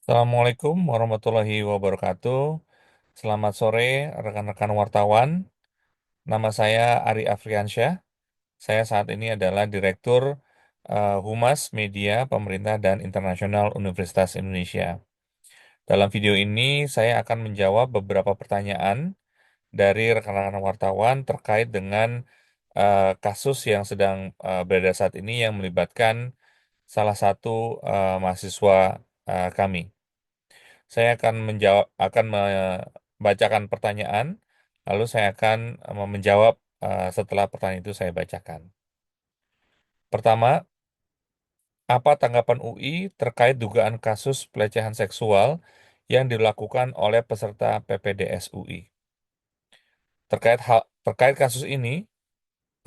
Assalamualaikum warahmatullahi wabarakatuh. Selamat sore rekan-rekan wartawan. Nama saya Ari Afriansyah. Saya saat ini adalah Direktur Humas Media Pemerintah dan Internasional Universitas Indonesia. Dalam video ini saya akan menjawab beberapa pertanyaan dari rekan-rekan wartawan terkait dengan kasus yang sedang beredar saat ini yang melibatkan salah satu mahasiswa kami. Saya akan membacakan pertanyaan, lalu saya akan menjawab setelah pertanyaan itu saya bacakan. Pertama, apa tanggapan UI terkait dugaan kasus pelecehan seksual yang dilakukan oleh peserta PPDS UI? Terkait kasus ini,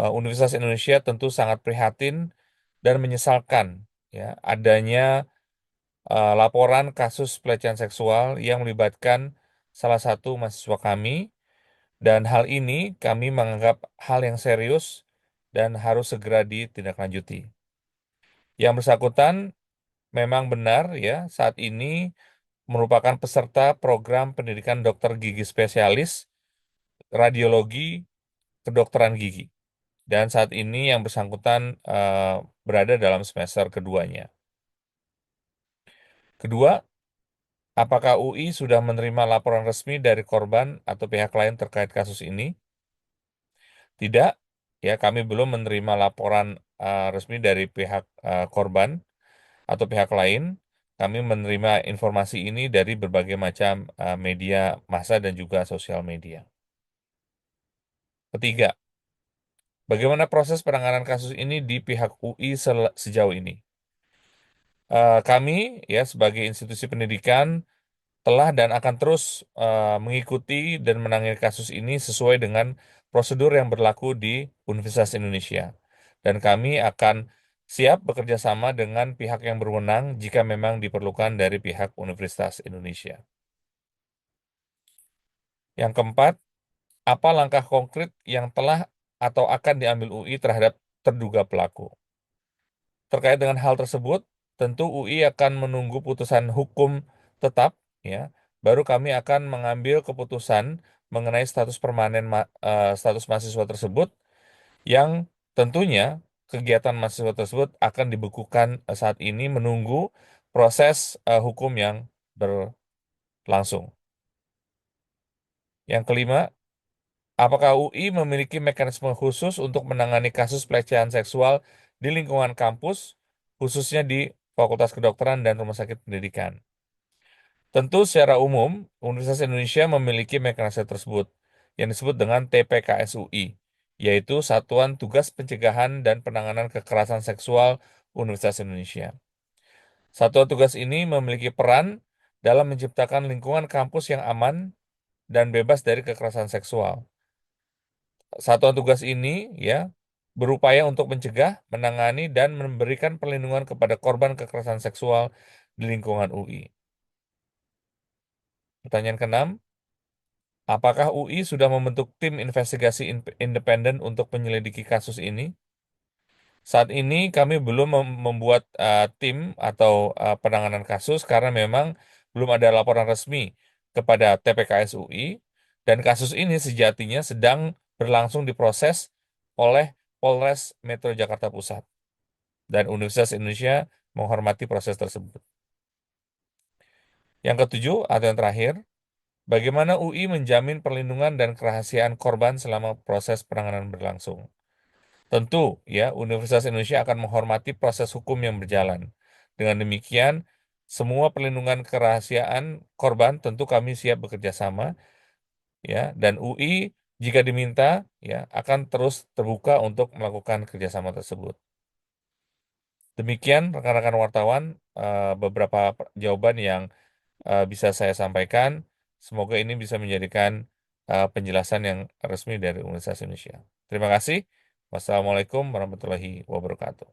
Universitas Indonesia tentu sangat prihatin dan menyesalkan ya adanya laporan kasus pelecehan seksual yang melibatkan salah satu mahasiswa kami. Dan hal ini kami menganggap hal yang serius dan harus segera ditindaklanjuti. Yang bersangkutan memang benar ya, saat ini merupakan peserta program pendidikan dokter gigi spesialis, radiologi, kedokteran gigi. Dan saat ini yang bersangkutan berada dalam semester keduanya. Kedua, apakah UI sudah menerima laporan resmi dari korban atau pihak lain terkait kasus ini? Tidak, ya kami belum menerima laporan resmi dari pihak korban atau pihak lain. Kami menerima informasi ini dari berbagai macam media massa dan juga sosial media. Ketiga, bagaimana proses penanganan kasus ini di pihak UI sejauh ini? Kami ya sebagai institusi pendidikan telah dan akan terus mengikuti dan menangani kasus ini sesuai dengan prosedur yang berlaku di Universitas Indonesia. Dan kami akan siap bekerja sama dengan pihak yang berwenang jika memang diperlukan dari pihak Universitas Indonesia. Yang keempat, apa langkah konkret yang telah atau akan diambil UI terhadap terduga pelaku? Terkait dengan hal tersebut, tentu UI akan menunggu putusan hukum tetap, ya. Baru kami akan mengambil keputusan mengenai status permanen status mahasiswa tersebut, yang tentunya kegiatan mahasiswa tersebut akan dibekukan saat ini menunggu proses hukum yang berlangsung. Yang kelima, apakah UI memiliki mekanisme khusus untuk menangani kasus pelecehan seksual di lingkungan kampus, khususnya di Fakultas Kedokteran dan Rumah Sakit Pendidikan? Tentu secara umum, Universitas Indonesia memiliki mekanisme tersebut, yang disebut dengan TPKSUI, yaitu Satuan Tugas Pencegahan dan Penanganan Kekerasan Seksual Universitas Indonesia. Satuan tugas ini memiliki peran dalam menciptakan lingkungan kampus yang aman dan bebas dari kekerasan seksual. Satuan tugas ini ya berupaya untuk mencegah, menangani, dan memberikan perlindungan kepada korban kekerasan seksual di lingkungan UI. Pertanyaan keenam, apakah UI sudah membentuk tim investigasi independen untuk menyelidiki kasus ini? Saat ini kami belum membuat tim atau penanganan kasus karena memang belum ada laporan resmi kepada TPKS UI, dan kasus ini sejatinya sedang berlangsung diproses oleh Polres Metro Jakarta Pusat, dan Universitas Indonesia menghormati proses tersebut. Yang ketujuh atau yang terakhir, bagaimana UI menjamin perlindungan dan kerahasiaan korban selama proses penanganan berlangsung? Tentu, ya, Universitas Indonesia akan menghormati proses hukum yang berjalan. Dengan demikian, semua perlindungan kerahasiaan korban tentu kami siap bekerja sama, ya, dan UI jika diminta, ya, akan terus terbuka untuk melakukan kerjasama tersebut. Demikian rekan-rekan wartawan, beberapa jawaban yang bisa saya sampaikan. Semoga ini bisa menjadikan penjelasan yang resmi dari Universitas Indonesia. Terima kasih. Wassalamualaikum warahmatullahi wabarakatuh.